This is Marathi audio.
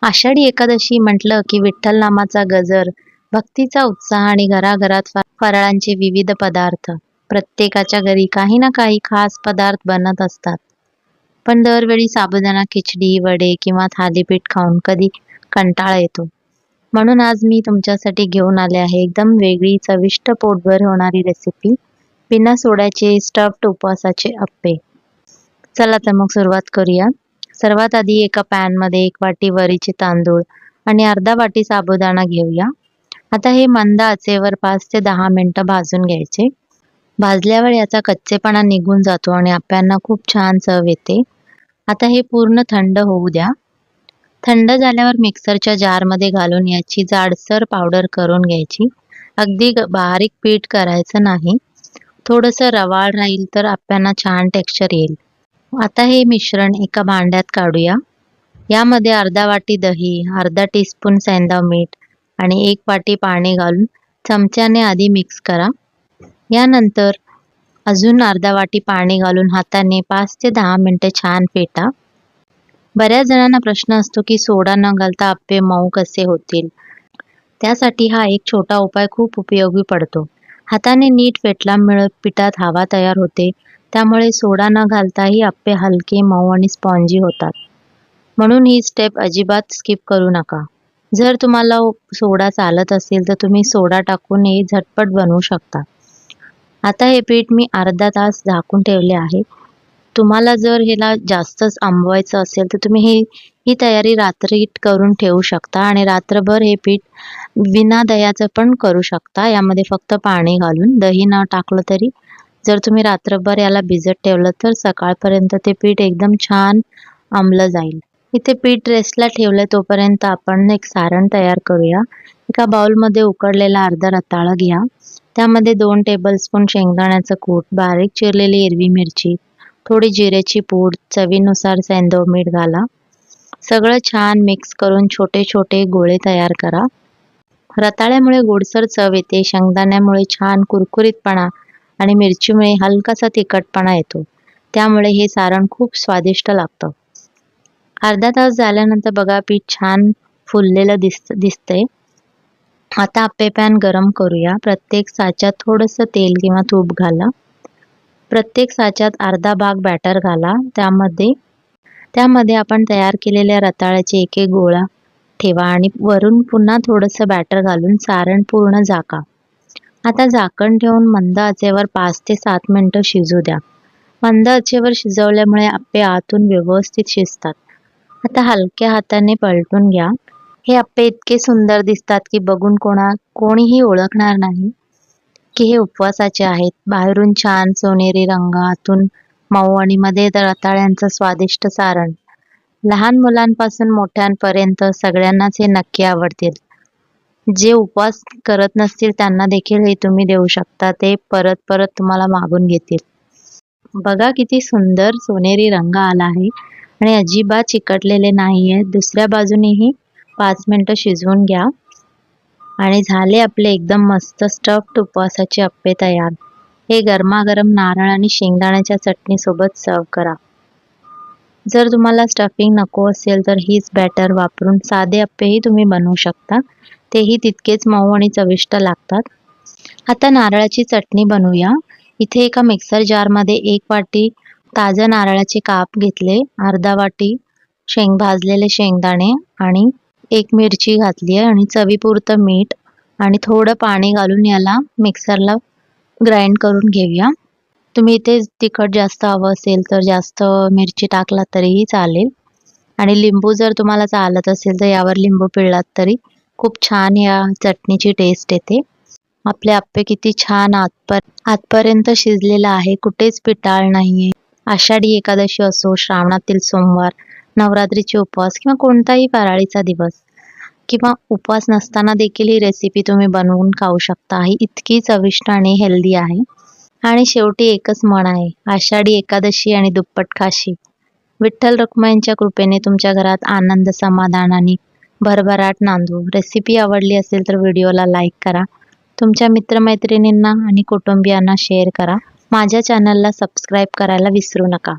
आषाढी एकादशी म्हटलं की विठ्ठल नामाचा गजर, भक्तीचा उत्साह आणि घराघरात फराळांचे विविध पदार्थ. प्रत्येकाच्या घरी काही ना काही खास पदार्थ बनत असतात. पण दरवेळी साबुदाणा खिचडी, वडे किंवा थालीपीठ खाऊन कधी कंटाळा येतो. म्हणून आज मी तुमच्यासाठी घेऊन आले आहे एकदम वेगळी, चविष्ट, पोटभर होणारी रेसिपी. बिना सोड्याचे स्टफ्ड उपवासाचे अप्पे. चला तर मग सुरुवात करूया. सर्वात आधी एका पॅनमध्ये 1 वाटी वरीचे तांदूळ आणि अर्धा वाटी साबुदाणा घेऊया. आता हे मंद आचेवर 5 ते 10 मिनिटं भाजून घ्यायचे. भाजल्यावर याचा कच्चेपणा निघून जातो आणि अप्प्यांना खूप छान चव येते. आता हे पूर्ण थंड होऊ द्या. थंड झाल्यावर मिक्सरच्या जारमध्ये घालून याची जाडसर पावडर करून घ्यायची. अगदी बारीक पीठ करायचं नाही. थोडंसं रवाळ राहील तर अप्प्यांना छान टेक्स्चर येईल. आता हे मिश्रण एका भांड्यात काढूया. यामध्ये अर्धा वाटी दही, अर्धा टीस्पून सैंधव मीठ आणि 1 वाटी पाणी घालून चमच्याने आधी मिक्स करा. यानंतर अजून अर्धा वाटी पाणी घालून हाताने 5 ते 10 मिनिटे छान फेटा. बऱ्याच जणांना प्रश्न असतो की सोडा न घालता अप्पे मऊ कसे होतील. त्यासाठी हा एक छोटा उपाय खूप उपयोगी पडतो. हाताने नीट फेटल्यामुळे पिठात हवा तयार होते. त्यामुळे सोडा न घालताही अप्पे हलके, मऊ आणि स्पॉन्जी होतात. म्हणून ही स्टेप अजिबात स्किप करू नका. जर तुम्हाला सोडा चालत असेल तर तुम्ही सोडा टाकूनही झटपट बनवू शकता. आता हे पीठ मी अर्धा तास झाकून ठेवले आहे. तुम्हाला जर ह्याला जास्तच आंबवायचं असेल तर तुम्ही ही तयारी रात्री करून ठेवू शकता आणि रात्रभर हे पीठ बिना दह्याचं पण करू शकता. यामध्ये फक्त पाणी घालून, दही न टाकलं तरी. जर तुम्ही रात्रभर याला भिजत ठेवलं तर सकाळपर्यंत ते पीठ एकदम छान आंबलं जाईल. इथे पीठ रेस्टला ठेवलं तोपर्यंत आपण एक सारण तयार करूया. एका बाउलमध्ये उकडलेला अर्धा रताळा घ्या. त्यामध्ये 2 टेबलस्पून शेंगदाण्याचं कूट, बारीक चिरलेली हिरवी मिरची, थोडी जिऱ्याची पूड, चवीनुसार सैंधव मीठ घाला. सगळं छान मिक्स करून छोटे छोटे गोळे तयार करा. रताळ्यामुळे गोडसर चव येते, शेंगदाण्यामुळे छान कुरकुरीतपणा आणि मिरचीमुळे हलकासा तिखटपणा येतो. त्यामुळे हे सारण खूप स्वादिष्ट लागतं. अर्धा तास झाल्यानंतर बघा पीठ छान फुललेलं दिसतंय. आता अप्पे पॅन गरम करूया. प्रत्येक साच्यात थोडंसं तेल किंवा तूप घाला. प्रत्येक साच्यात अर्धा भाग बॅटर घाला. त्यामध्ये आपण तयार केलेल्या रताळ्याचे एक गोळा ठेवा आणि वरून पुन्हा थोडंसं बॅटर घालून सारण पूर्ण झाका. आता झाकण ठेवून मंद आचेवर 5 ते 7 मिनिटं शिजू द्या. मंद आचेवर शिजवल्यामुळे अप्पे आतून व्यवस्थित शिजतात. आता हलक्या हाताने पलटून घ्या. हे अप्पे इतके सुंदर दिसतात की बघून कोणीही ओळखणार नाही की हे उपवासाचे आहेत. बाहेरून छान सोनेरी रंग, आतून मऊ आणि मध्ये रताळ्यांचं स्वादिष्ट सारण. लहान मुलांपासून मोठ्यांपर्यंत सगळ्यांनाच हे नक्की आवडतील. जे उपवास करत नसतील त्यांना देखील हे तुम्ही देऊ शकता. ते परत परत तुम्हाला मागून घेतील. बघा किती सुंदर सोनेरी रंग आला आहे आणि अजिबात चिकटलेले नाहीये. दुसऱ्या बाजूनेही 5 मिनिटं शिजवून घ्या आणि झाले आपले एकदम मस्त स्टफ्ड उपवासाचे अप्पे तयार. हे गरमागरम नारळ आणि शेंगदाण्याच्या चटणीसोबत सर्व करा. जर तुम्हाला स्टफिंग नको असेल तर हीच बॅटर वापरून साधे अप्पेही तुम्ही बनवू शकता. तेही तितकेच मऊ आणि चविष्ट लागतात. आता नारळाची चटणी बनवूया. इथे एका मिक्सर जारमध्ये 1 वाटी ताज्या नारळाचे काप घेतले, अर्धा वाटी भाजलेले शेंगदाणे आणि 1 मिरची घातली आहे आणि चवीपुरतं मीठ आणि थोडं पाणी घालून याला मिक्सरला ग्राइंड करून घेऊया. तुम्ही इथे तिखट जास्त हवं असेल तर जास्त मिरची टाकलात तरीही चालेल आणि लिंबू जर तुम्हाला चालत असेल तर यावर लिंबू पिळलात तरी खूप छान या चटणीची टेस्ट येते. आपले अप्पे किती छान आतपर्यंत शिजलेलं आहे, कुठेच पिटाळ नाहीये. आषाढी एकादशी असो, श्रावणातील सोमवार, नवरात्रीचे उपवास किंवा कोणताही फराळीचा दिवस किंवा उपवास नसताना देखील ही रेसिपी तुम्ही बनवून खाऊ शकता. ही इतकी चविष्ट आणि हेल्दी आहे. आणि शेवटी एकच म्हण आहे, आषाढी एकादशी आणि दुप्पट खाशी. विठ्ठल रखुमाईंच्या कृपेने तुमच्या घरात आनंद, समाधान आणि भरभराट नांदो. रेसिपी आवडली असेल तर व्हिडिओला लाईक करा. तुमच्या मित्रमैत्रिणींना आणि कुटुंबियांना शेअर करा. माझ्या चॅनलला सबस्क्राईब करायला विसरू नका.